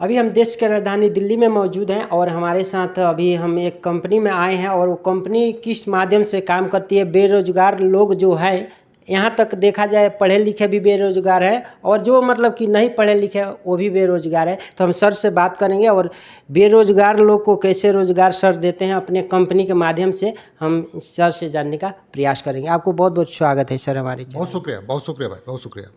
अभी हम देश की राजधानी दिल्ली में मौजूद हैं और हमारे साथ अभी हम एक कंपनी में आए हैं और वो कंपनी किस माध्यम से काम करती है। बेरोजगार लोग जो हैं, यहाँ तक देखा जाए पढ़े लिखे भी बेरोजगार है और जो मतलब कि नहीं पढ़े लिखे वो भी बेरोजगार है। तो हम सर से बात करेंगे और बेरोजगार लोग को कैसे रोजगार सर देते हैं अपने कंपनी के माध्यम से हम सर से जानने का प्रयास करेंगे। आपको बहुत बहुत स्वागत है सर हमारे चैनल। बहुत शुक्रिया भाई, बहुत शुक्रिया।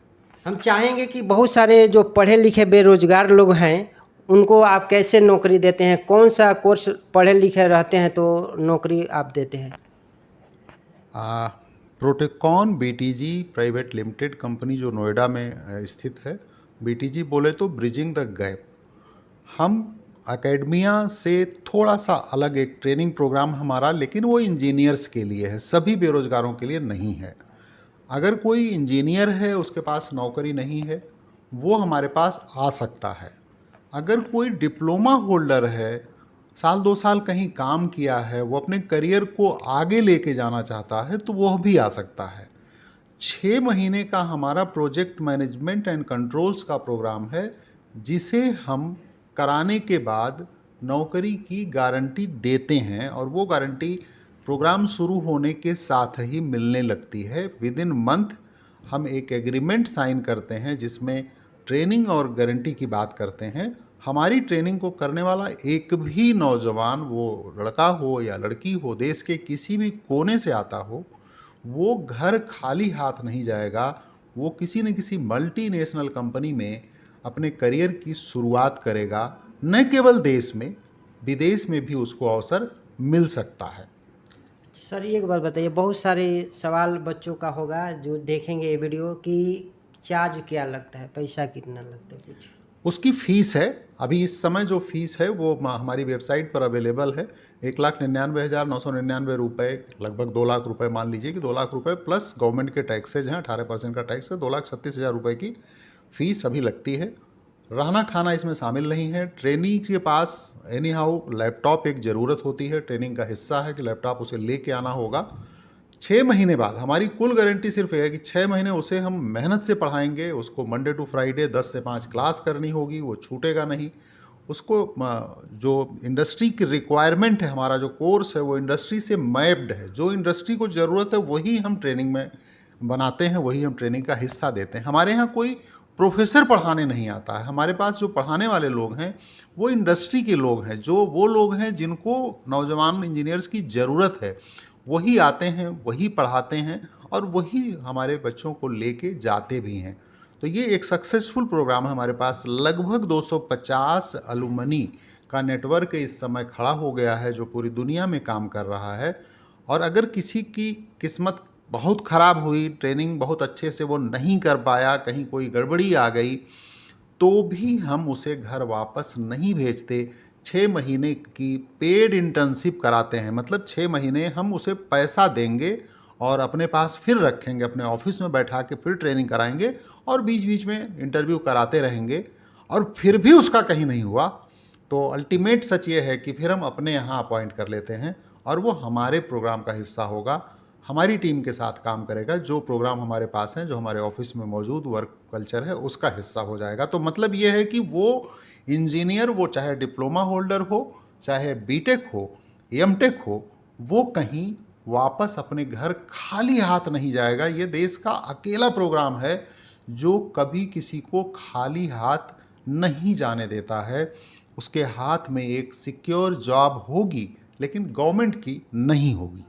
हम चाहेंगे कि बहुत सारे जो पढ़े लिखे बेरोजगार लोग हैं उनको आप कैसे नौकरी देते हैं, कौन सा कोर्स पढ़े लिखे रहते हैं तो नौकरी आप देते हैं। प्रोटेकॉन बीटीजी प्राइवेट लिमिटेड कंपनी जो नोएडा में स्थित है। बीटीजी बोले तो ब्रिजिंग द गैप। हम एकेडमिया से थोड़ा सा अलग एक ट्रेनिंग प्रोग्राम हमारा, लेकिन वो इंजीनियर्स के लिए है, सभी बेरोजगारों के लिए नहीं है। अगर कोई इंजीनियर है उसके पास नौकरी नहीं है, वो हमारे पास आ सकता है। अगर कोई डिप्लोमा होल्डर है, साल 2 साल कहीं काम किया है, वो अपने करियर को आगे लेके जाना चाहता है, तो वह भी आ सकता है। 6 महीने का हमारा प्रोजेक्ट मैनेजमेंट एंड कंट्रोल्स का प्रोग्राम है, जिसे हम कराने के बाद नौकरी की गारंटी देते हैं और वो गारंटी प्रोग्राम शुरू होने के साथ ही मिलने लगती है। विद इन मंथ हम एक एग्रीमेंट साइन करते हैं जिसमें ट्रेनिंग और गारंटी की बात करते हैं। हमारी ट्रेनिंग को करने वाला एक भी नौजवान, वो लड़का हो या लड़की हो, देश के किसी भी कोने से आता हो, वो घर खाली हाथ नहीं जाएगा। वो किसी न किसी मल्टीनेशनल कंपनी में अपने करियर की शुरुआत करेगा। न केवल देश में, विदेश में भी उसको अवसर मिल सकता है। सर एक बार बताइए, बहुत सारे सवाल बच्चों का होगा जो देखेंगे ये वीडियो कि चार्ज क्या लगता है, पैसा कितना लगता है कुछ। उसकी फ़ीस है, अभी इस समय जो फ़ीस है वो हमारी वेबसाइट पर अवेलेबल है। 1,99,999 रुपये, लगभग 2 लाख रुपए। मान लीजिए कि 2 लाख रुपए प्लस गवर्नमेंट के टैक्सेज हैं, 18% का टैक्स है। 2,36,000 रुपये की फ़ीस अभी लगती है। रहना खाना इसमें शामिल नहीं है। ट्रेनी के पास एनी हाउ लैपटॉप एक ज़रूरत होती है, ट्रेनिंग का हिस्सा है कि लैपटॉप उसे लेके आना होगा। 6 महीने बाद हमारी कुल गारंटी सिर्फ ये है कि 6 महीने उसे हम मेहनत से पढ़ाएंगे। उसको मंडे टू फ्राइडे 10 से 5 क्लास करनी होगी, वो छूटेगा नहीं। उसको जो इंडस्ट्री की रिक्वायरमेंट है, हमारा जो कोर्स है वो इंडस्ट्री से मैप्ड है। जो इंडस्ट्री को ज़रूरत है वही हम ट्रेनिंग में बनाते हैं, वही हम ट्रेनिंग का हिस्सा देते हैं। हमारे यहाँ कोई प्रोफेसर पढ़ाने नहीं आता है। हमारे पास जो पढ़ाने वाले लोग हैं वो इंडस्ट्री के लोग हैं, जो वो लोग हैं जिनको नौजवान इंजीनियर्स की ज़रूरत है। वही आते हैं, वही पढ़ाते हैं और वही हमारे बच्चों को लेके जाते भी हैं। तो ये एक सक्सेसफुल प्रोग्राम है। हमारे पास लगभग 250 अलुमनी का नेटवर्क इस समय खड़ा हो गया है, जो पूरी दुनिया में काम कर रहा है। और अगर किसी की किस्मत बहुत ख़राब हुई, ट्रेनिंग बहुत अच्छे से वो नहीं कर पाया, कहीं कोई गड़बड़ी आ गई, तो भी हम उसे घर वापस नहीं भेजते। 6 महीने की पेड इंटर्नशिप कराते हैं। मतलब 6 महीने हम उसे पैसा देंगे और अपने पास फिर रखेंगे, अपने ऑफिस में बैठा के फिर ट्रेनिंग कराएंगे और बीच बीच में इंटरव्यू कराते रहेंगे। और फिर भी उसका कहीं नहीं हुआ तो अल्टीमेट सच ये है कि फिर हम अपने यहाँ अपॉइंट कर लेते हैं और वो हमारे प्रोग्राम का हिस्सा होगा, हमारी टीम के साथ काम करेगा। जो प्रोग्राम हमारे पास हैं, जो हमारे ऑफिस में मौजूद वर्क कल्चर है, उसका हिस्सा हो जाएगा। तो मतलब ये है कि वो इंजीनियर, वो चाहे डिप्लोमा होल्डर हो, चाहे बीटेक हो, एमटेक हो, वो कहीं वापस अपने घर खाली हाथ नहीं जाएगा। ये देश का अकेला प्रोग्राम है जो कभी किसी को खाली हाथ नहीं जाने देता है। उसके हाथ में एक सिक्योर जॉब होगी, लेकिन गवर्नमेंट की नहीं होगी।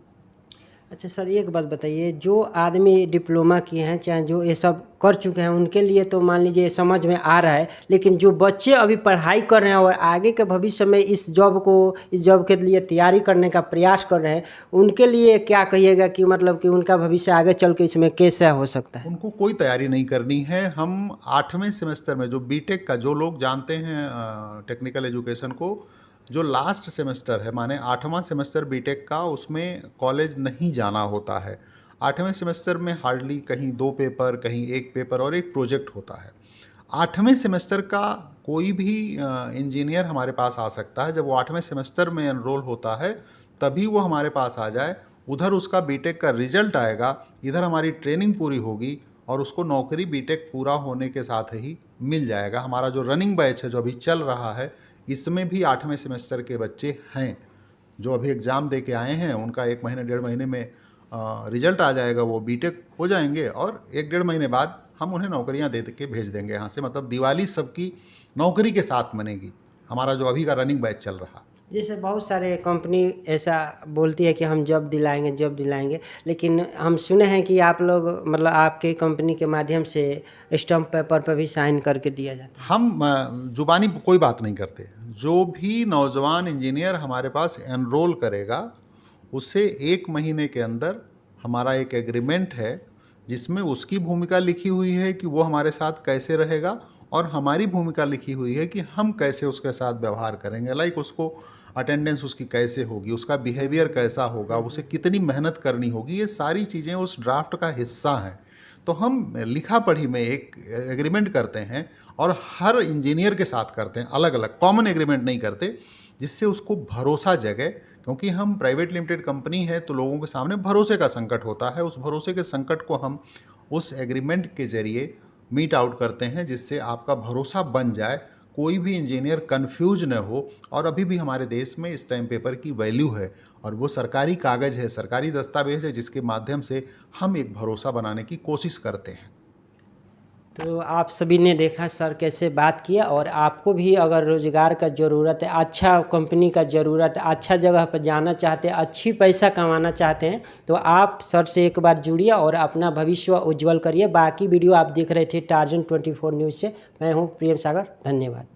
अच्छा सर एक बात बताइए, जो आदमी डिप्लोमा किए हैं चाहे जो ये सब कर चुके हैं उनके लिए तो मान लीजिए समझ में आ रहा है, लेकिन जो बच्चे अभी पढ़ाई कर रहे हैं और आगे के भविष्य में इस जॉब के लिए तैयारी करने का प्रयास कर रहे हैं, उनके लिए क्या कहिएगा कि मतलब कि उनका भविष्य आगे चल के इसमें कैसा हो सकता है। उनको कोई तैयारी नहीं करनी है। हम 8वें सेमेस्टर में, जो बीटेक का, जो लोग जानते हैं टेक्निकल एजुकेशन को, जो लास्ट सेमेस्टर है, माने 8वां सेमेस्टर बीटेक का, उसमें कॉलेज नहीं जाना होता है। 8वें सेमेस्टर में हार्डली कहीं 2 पेपर, कहीं 1 पेपर और 1 प्रोजेक्ट होता है। 8वें सेमेस्टर का कोई भी इंजीनियर हमारे पास आ सकता है। जब वो 8वें सेमेस्टर में एनरोल होता है तभी वो हमारे पास आ जाए। उधर उसका बीटेक का रिजल्ट आएगा, इधर हमारी ट्रेनिंग पूरी होगी और उसको नौकरी बीटेक पूरा होने के साथ ही मिल जाएगा। हमारा जो रनिंग बैच है जो अभी चल रहा है, इसमें भी 8वें सेमेस्टर के बच्चे हैं जो अभी एग्ज़ाम दे के आए हैं। उनका 1 महीने 1.5 महीने में रिजल्ट आ जाएगा, वो बीटेक हो जाएंगे और 1-1.5 महीने बाद हम उन्हें नौकरियां दे के भेज देंगे यहाँ से। मतलब दिवाली सबकी नौकरी के साथ मनेगी, हमारा जो अभी का रनिंग बैच चल रहा। जैसे बहुत सारे कंपनी ऐसा बोलती है कि हम जॉब दिलाएंगे, लेकिन हम सुने हैं कि आप लोग मतलब आपके कंपनी के माध्यम से स्टम्प पेपर पर भी साइन करके दिया जाता है। हम जुबानी कोई बात नहीं करते। जो भी नौजवान इंजीनियर हमारे पास एनरोल करेगा, उसे 1 महीने के अंदर हमारा एक एग्रीमेंट है जिसमें उसकी भूमिका लिखी हुई है कि वो हमारे साथ कैसे रहेगा, और हमारी भूमिका लिखी हुई है कि हम कैसे उसके साथ व्यवहार करेंगे। लाइक उसको अटेंडेंस उसकी कैसे होगी, उसका बिहेवियर कैसा होगा, उसे कितनी मेहनत करनी होगी, ये सारी चीज़ें उस ड्राफ्ट का हिस्सा हैं। तो हम लिखा पढ़ी में एक एग्रीमेंट करते हैं और हर इंजीनियर के साथ करते हैं, अलग अलग कॉमन एग्रीमेंट नहीं करते, जिससे उसको भरोसा जगे। क्योंकि हम प्राइवेट लिमिटेड कंपनी है तो लोगों के सामने भरोसे का संकट होता है। उस भरोसे के संकट को हम उस एग्रीमेंट के जरिए मीट आउट करते हैं, जिससे आपका भरोसा बन जाए, कोई भी इंजीनियर कंफ्यूज न हो। और अभी भी हमारे देश में स्टैम्प पेपर की वैल्यू है, और वो सरकारी कागज़ है, सरकारी दस्तावेज है, जिसके माध्यम से हम एक भरोसा बनाने की कोशिश करते हैं। तो आप सभी ने देखा सर कैसे बात किया, और आपको भी अगर रोज़गार का ज़रूरत है, अच्छा कंपनी का ज़रूरत है, अच्छा जगह पर जाना चाहते हैं, अच्छी पैसा कमाना चाहते हैं, तो आप सर से एक बार जुड़िए और अपना भविष्य उज्जवल करिए। बाकी वीडियो आप देख रहे थे टार्जन 24 न्यूज़ से। मैं हूँ प्रियम सागर, धन्यवाद।